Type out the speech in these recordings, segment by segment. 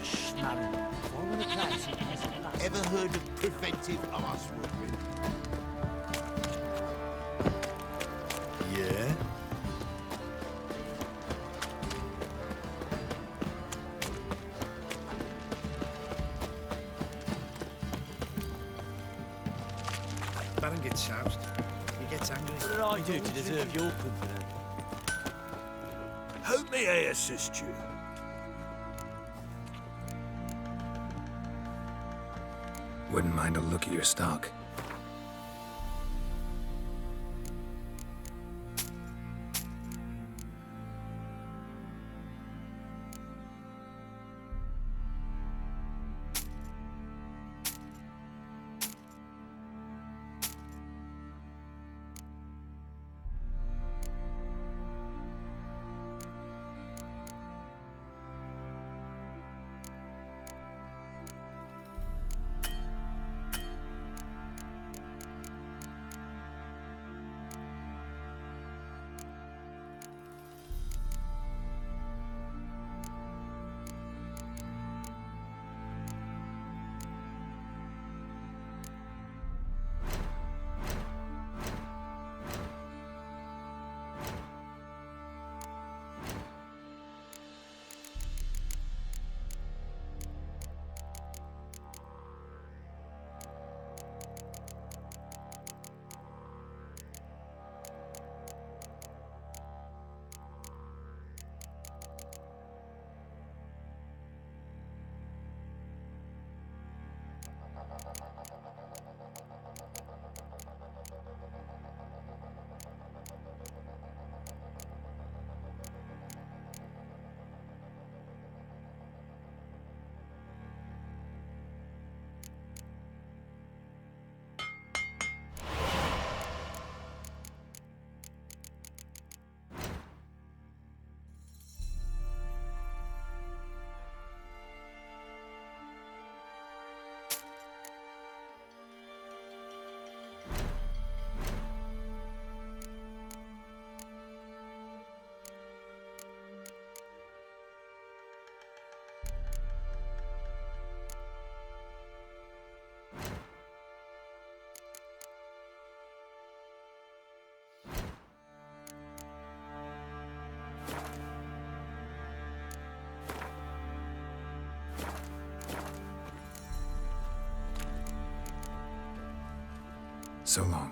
Schmarren. Volgende kruising is helaas. Ever heard of preventive arsewhooping? Yeah? Baron gets shout. He gets angry. What did I do to deserve your company? How may I assist you? Wouldn't mind a look at your stock. So long.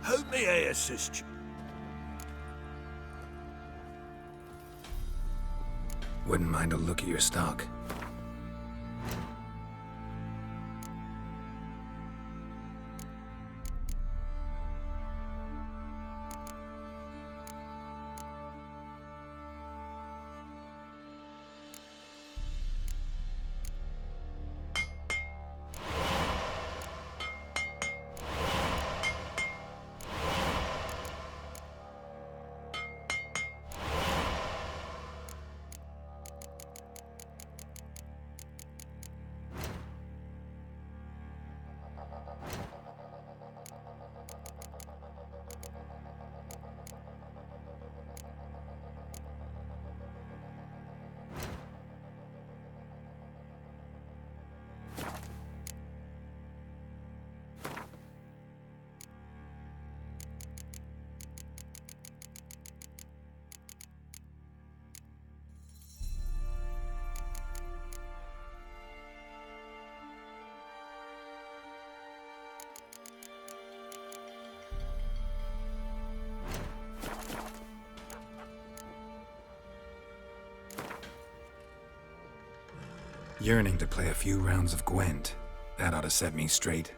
How may I assist you? Wouldn't mind a look at your stock. Yearning to play a few rounds of Gwent. That ought to set me straight.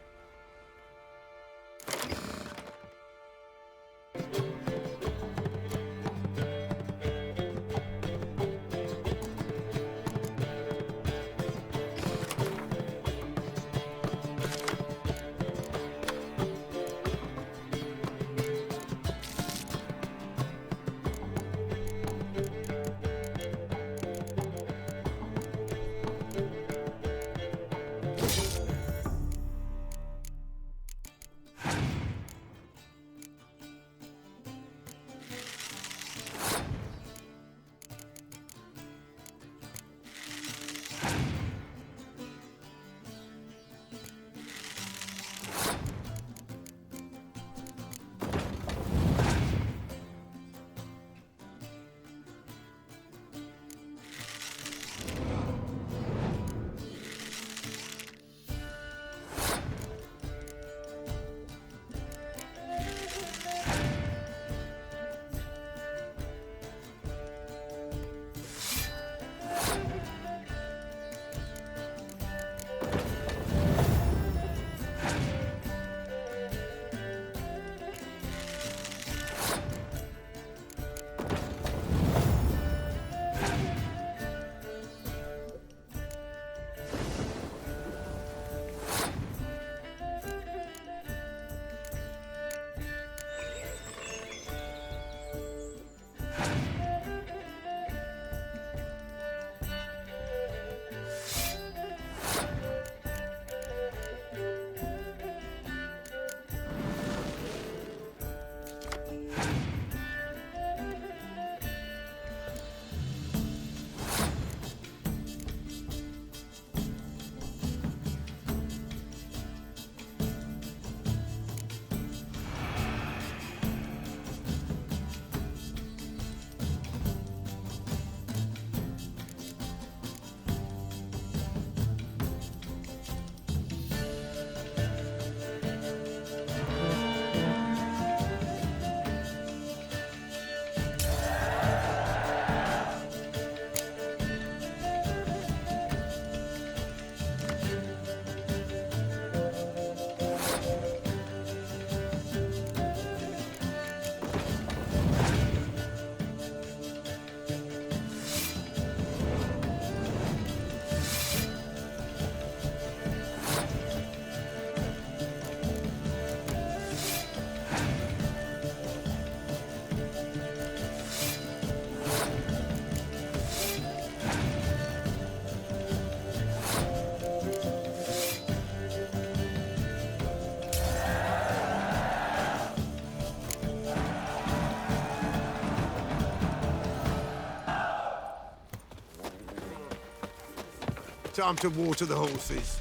Time to water the horses.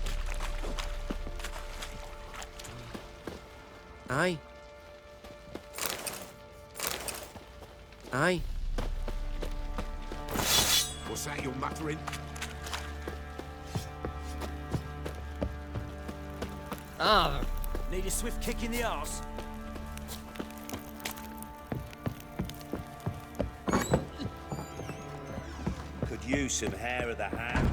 Aye. Aye. What's that you're muttering? Ah, Need a swift kick in the arse. Could use some hair of the hound.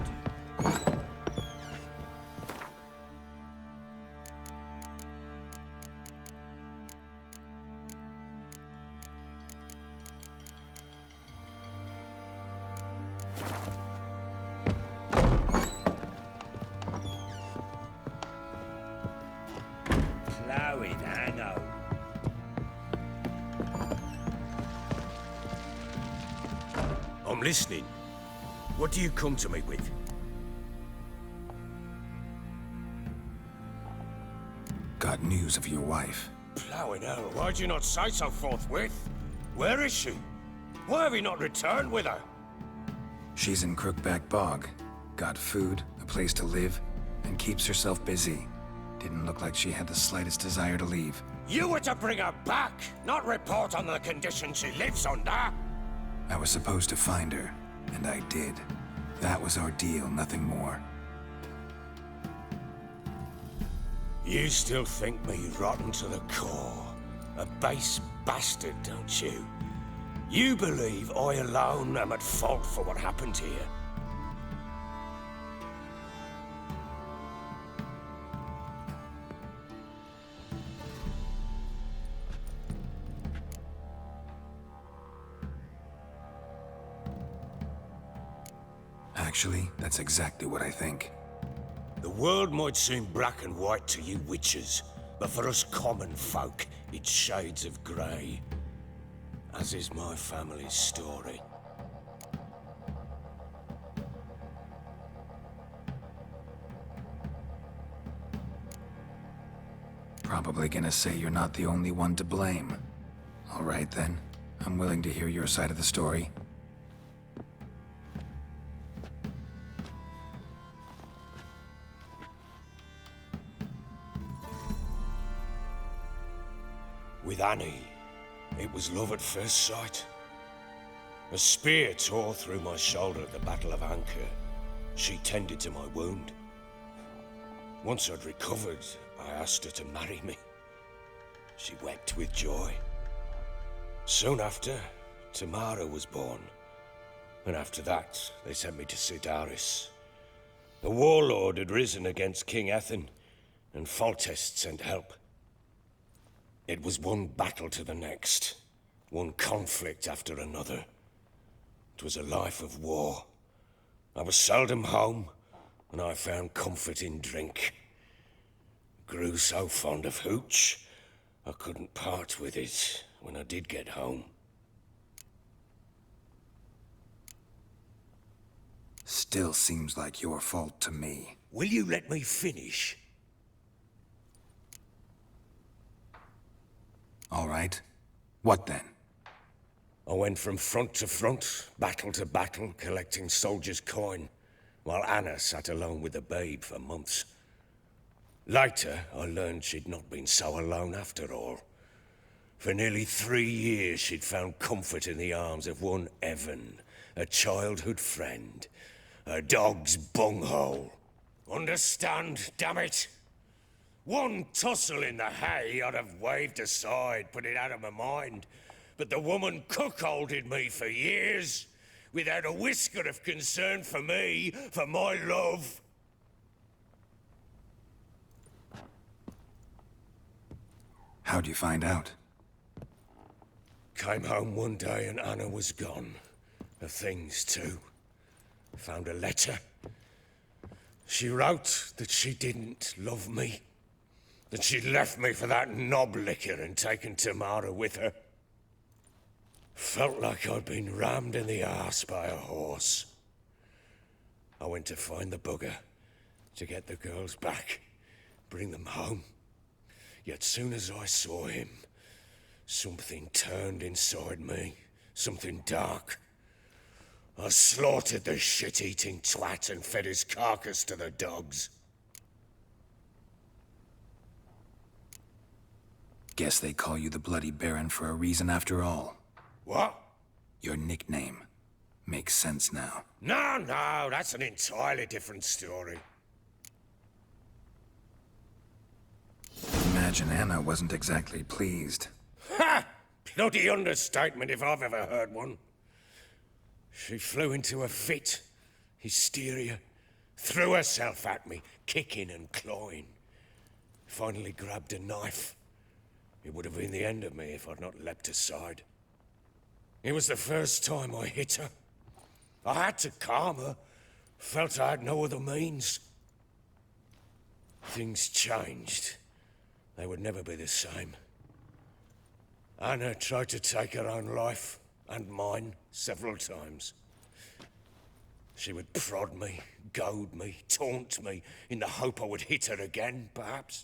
Ploughing hangover. I'm listening. What do you come to me with? Got news of your wife. Ploughing hell, why'd you not say so forthwith? Where is she? Why have you not returned with her? She's in Crookback Bog. Got food, a place to live, and keeps herself busy. Didn't look like she had the slightest desire to leave. You were to bring her back, not report on the conditions she lives under. I was supposed to find her, and I did. That was our deal, nothing more. You still think me rotten to the core. A base bastard, don't you? You believe I alone am at fault for what happened here. Actually, that's exactly what I think. The world might seem black and white to you witches, but for us common folk, it's shades of grey. As is my family's story. Probably gonna say you're not the only one to blame. All right then, I'm willing to hear your side of the story. With Annie, it was love at first sight. A spear tore through my shoulder at the Battle of Anchor. She tended to my wound. Once I'd recovered, I asked her to marry me. She wept with joy. Soon after, Tamara was born. And after that, they sent me to Cidaris. The warlord had risen against King Ethan, and Foltest sent help. It was one battle to the next, one conflict after another. It was a life of war. I was seldom home, and I found comfort in drink. Grew so fond of hooch, I couldn't part with it when I did get home. Still seems like your fault to me. Will you let me finish? All right. What then? I went from front to front, battle to battle, collecting soldiers' coin, while Anna sat alone with the babe for months. Later, I learned she'd not been so alone after all. For nearly 3 years, she'd found comfort in the arms of one Evan, a childhood friend, a dog's bunghole. Understand, damn it? One tussle in the hay I'd have waved aside, put it out of my mind. But the woman cuckolded me for years, without a whisker of concern for me, for my love. How'd you find out? Came home one day and Anna was gone. Her things too. Found a letter. She wrote that she didn't love me. That she'd left me for that knob licker and taken Tamara with her. Felt like I'd been rammed in the arse by a horse. I went to find the bugger, to get the girls back, bring them home. Yet soon as I saw him, something turned inside me, something dark. I slaughtered the shit-eating twat and fed his carcass to the dogs. Guess they call you the Bloody Baron for a reason after all. What? Your nickname. Makes sense now. No, that's an entirely different story. Imagine Anna wasn't exactly pleased. Ha! Bloody understatement if I've ever heard one. She flew into a fit, hysteria, threw herself at me, kicking and clawing. Finally grabbed a knife. It would have been the end of me if I'd not leapt aside. It was the first time I hit her. I had to calm her. Felt I had no other means. Things changed. They would never be the same. Anna tried to take her own life, and mine, several times. She would prod me, goad me, taunt me, in the hope I would hit her again, perhaps.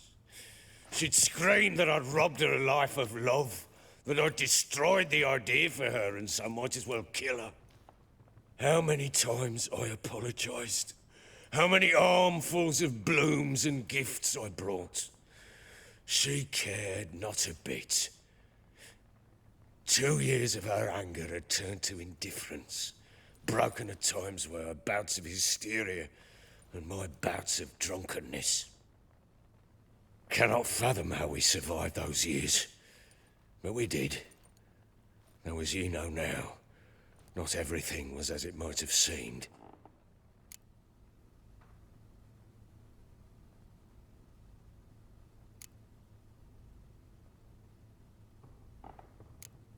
She'd scream that I'd robbed her life of love, that I'd destroyed the idea for her, and so might as well kill her. How many times I apologized. How many armfuls of blooms and gifts I brought. She cared not a bit. 2 years of her anger had turned to indifference, broken at times by her bouts of hysteria and my bouts of drunkenness. Cannot fathom how we survived those years, but we did. Though as you know now, not everything was as it might have seemed.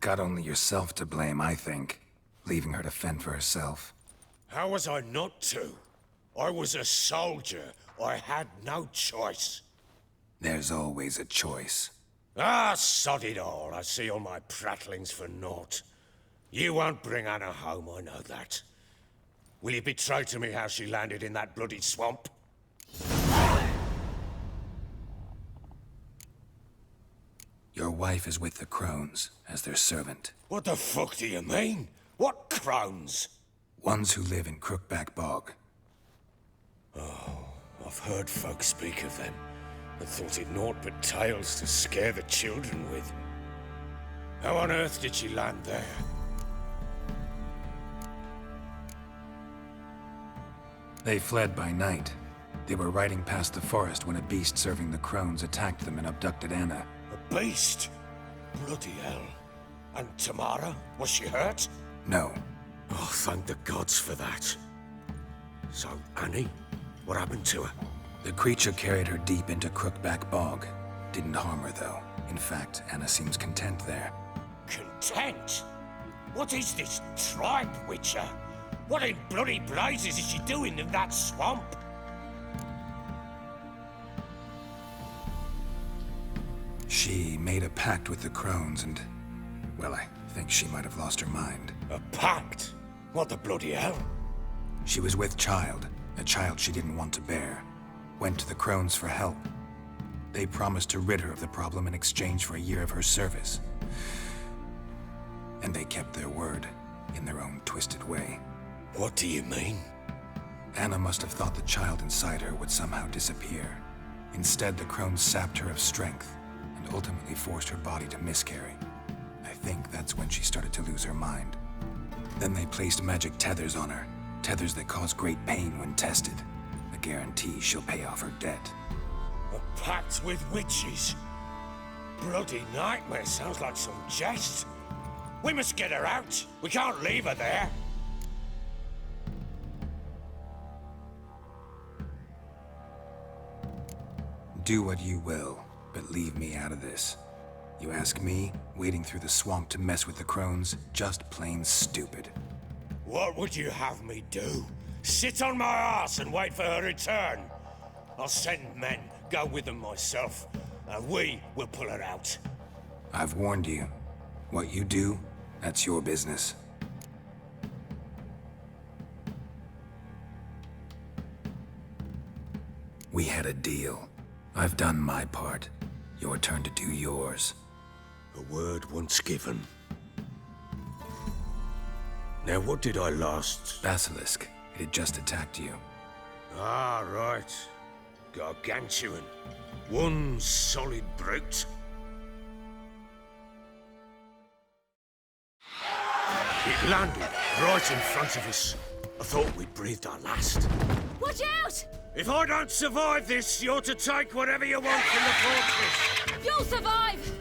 Got only yourself to blame, I think. Leaving her to fend for herself. How was I not to? I was a soldier. I had no choice. There's always a choice. Ah, sod it all. I see all my prattlings for naught. You won't bring Anna home, I know that. Will you betray to me how she landed in that bloody swamp? Your wife is with the Crones, as their servant. What the fuck do you mean? What crones? Ones who live in Crookback Bog. I've heard folk speak of them, and thought it naught but tales to scare the children with. How on earth did she land there? They fled by night. They were riding past the forest when a beast serving the Crones attacked them and abducted Anna. A beast? Bloody hell. And Tamara? Was she hurt? No. Oh, thank the gods for that. So, Annie? What happened to her? The creature carried her deep into Crookback Bog. Didn't harm her, though. In fact, Anna seems content there. Content? What is this tribe, Witcher? What in bloody blazes is she doing in that swamp? She made a pact with the Crones and... well, I think she might have lost her mind. A pact? What the bloody hell? She was with child, a child she didn't want to bear. Went to the Crones for help. They promised to rid her of the problem in exchange for a year of her service. And they kept their word, in their own twisted way. What do you mean? Anna must have thought the child inside her would somehow disappear. Instead, the Crones sapped her of strength, and ultimately forced her body to miscarry. I think that's when she started to lose her mind. Then they placed magic tethers on her, tethers that cause great pain when tested. A guarantee she'll pay off her debt. A pact with witches? Bloody nightmare, sounds like some jest. We must get her out. We can't leave her there. Do what you will, but leave me out of this. You ask me, wading through the swamp to mess with the Crones, just plain stupid. What would you have me do? Sit on my ass and wait for her return? I'll send men, go with them myself, and we will pull her out. I've warned you. What you do, that's your business. We had a deal. I've done my part. Your turn to do yours. A word once given. Now, what did I last? Basilisk. It had just attacked you. Ah, right. Gargantuan. One solid brute. It landed right in front of us. I thought we'd breathed our last. Watch out! If I don't survive this, you're to take whatever you want from the fortress. You'll survive!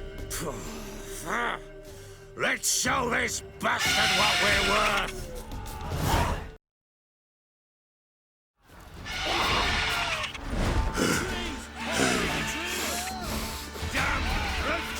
Let's show this bastard what we're worth! Damn brute!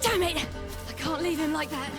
Damn it! I can't leave him like that.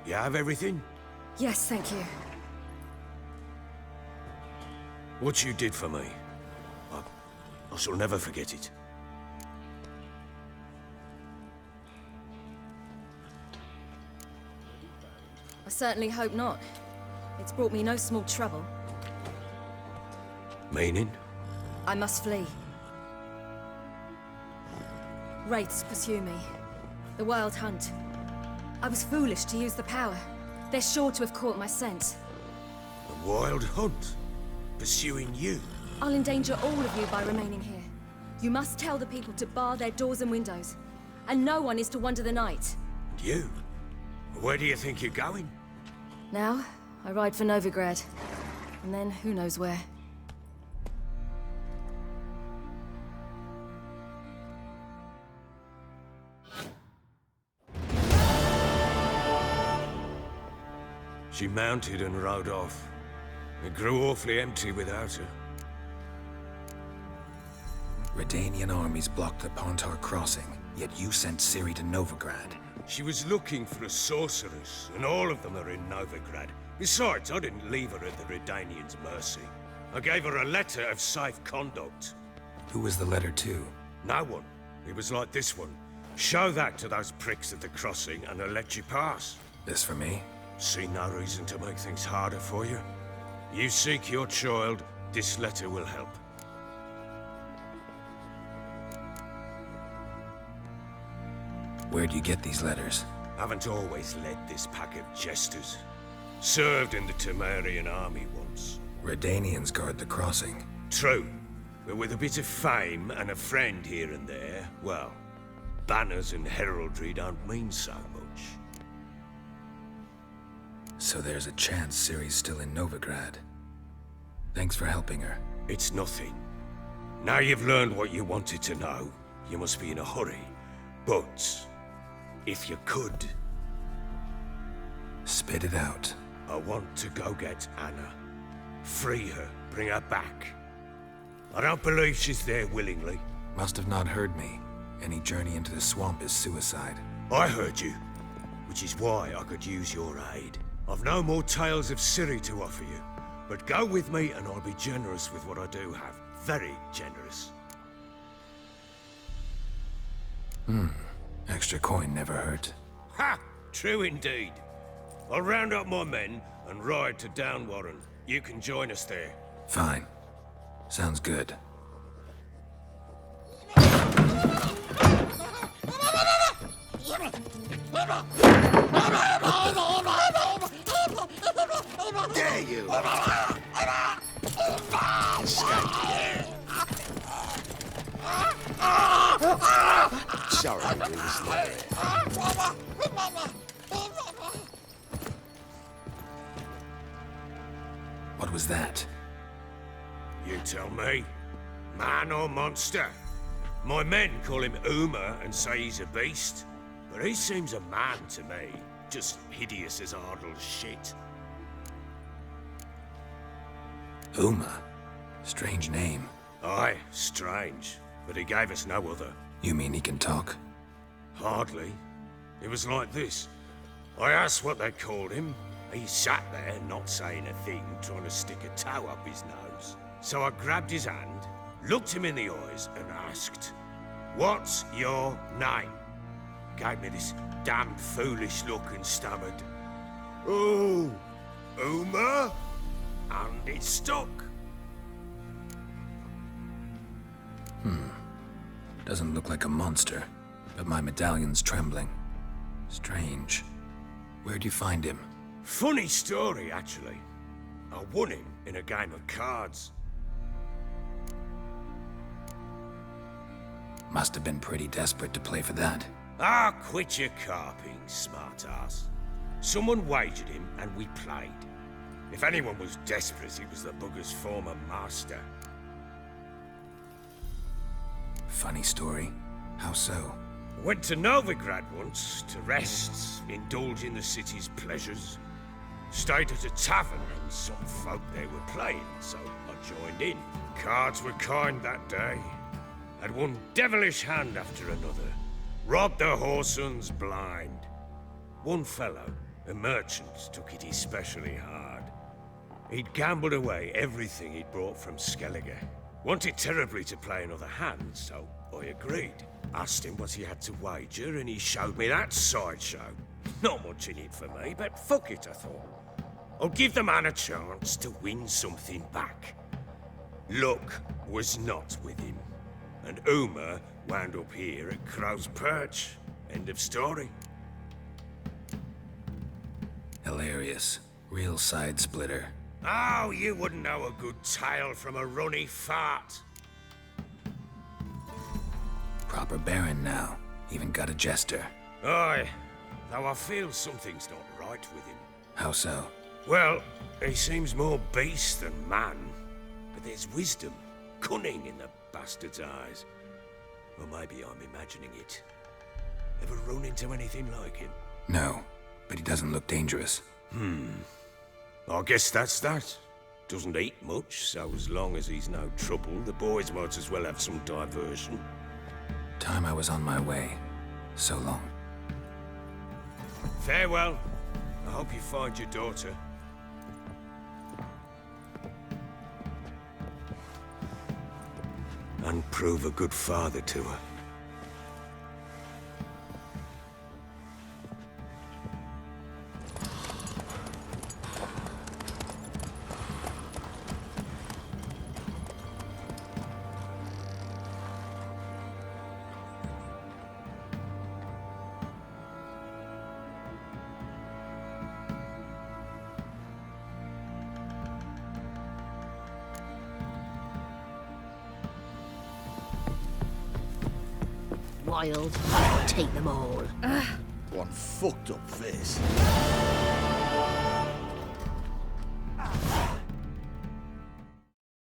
You have everything? Yes, thank you. What you did for me, I shall never forget it. I certainly hope not. It's brought me no small trouble. Meaning? I must flee. Wraiths pursue me. The Wild Hunt. I was foolish to use the power. They're sure to have caught my scent. The Wild Hunt? Pursuing you? I'll endanger all of you by remaining here. You must tell the people to bar their doors and windows. And no one is to wander the night. And you? Where do you think you're going? Now, I ride for Novigrad. And then, who knows where. She mounted and rode off. It grew awfully empty without her. Redanian armies blocked the Pontar crossing, yet you sent Ciri to Novigrad. She was looking for a sorceress, and all of them are in Novigrad. Besides, I didn't leave her at the Redanians' mercy. I gave her a letter of safe conduct. Who was the letter to? No one. It was like this one. Show that to those pricks at the crossing, and they'll let you pass. This for me? See no reason to make things harder for you. You seek your child, this letter will help. Where'd you get these letters? Haven't always led this pack of jesters. Served in the Temerian army once. Redanians guard the crossing. True, but with a bit of fame and a friend here and there, well, banners and heraldry don't mean so much. So there's a chance Ciri's still in Novigrad. Thanks for helping her. It's nothing. Now you've learned what you wanted to know, you must be in a hurry. But, if you could... Spit it out. I want to go get Anna. Free her, bring her back. I don't believe she's there willingly. Must have not heard me. Any journey into the swamp is suicide. I heard you, which is why I could use your aid. I've no more tales of Ciri to offer you, but go with me and I'll be generous with what I do have. Very generous. Extra coin never hurt. Ha! True indeed. I'll round up my men and ride to Downwarren. You can join us there. Fine. Sounds good. There you are! Sorry, it was there. What was that? You tell me. Man or monster? My men call him Uma and say he's a beast, but he seems a man to me. Just hideous as Ardle's shit. Uma? Strange name. Aye, strange. But he gave us no other. You mean he can talk? Hardly. It was like this. I asked what they called him. He sat there, not saying a thing, trying to stick a toe up his nose. So I grabbed his hand, looked him in the eyes, and asked, "What's your name?" Gave me this damned foolish look and stammered, "Oh, Uma?" And it stuck. Doesn't look like a monster, but my medallion's trembling. Strange. Where'd you find him? Funny story, actually. I won him in a game of cards. Must have been pretty desperate to play for that. Ah, quit your carping, smartass. Someone wagered him and we played. If anyone was desperate, it was the bugger's former master. Funny story. How so? Went to Novigrad once to rest, indulge in the city's pleasures. Stayed at a tavern and some folk there were playing, so I joined in. Cards were kind that day. Had one devilish hand after another. Robbed the whoresun's blind. One fellow, The merchant took it especially hard. He'd gambled away everything he'd brought from Skellige. Wanted terribly to play another hand, so I agreed. Asked him what he had to wager, and he showed me that sideshow. Not much in it for me, but fuck it, I thought. I'll give the man a chance to win something back. Luck was not with him, and Uma wound up here at Crow's Perch. End of story. Hilarious. Real side splitter. Oh, you wouldn't know a good tale from a runny fart. Proper baron now. Even got a jester. Aye, though I feel something's not right with him. How so? Well, he seems more beast than man, but there's wisdom, cunning in the bastard's eyes. Or maybe I'm imagining it. Ever run into anything like him? No, but he doesn't look dangerous. I guess that's that. Doesn't eat much, so as long as he's no trouble, the boys might as well have some diversion. Time I was on my way. So long. Farewell. I hope you find your daughter. And prove a good father to her. Wild. Take them all. One fucked up face.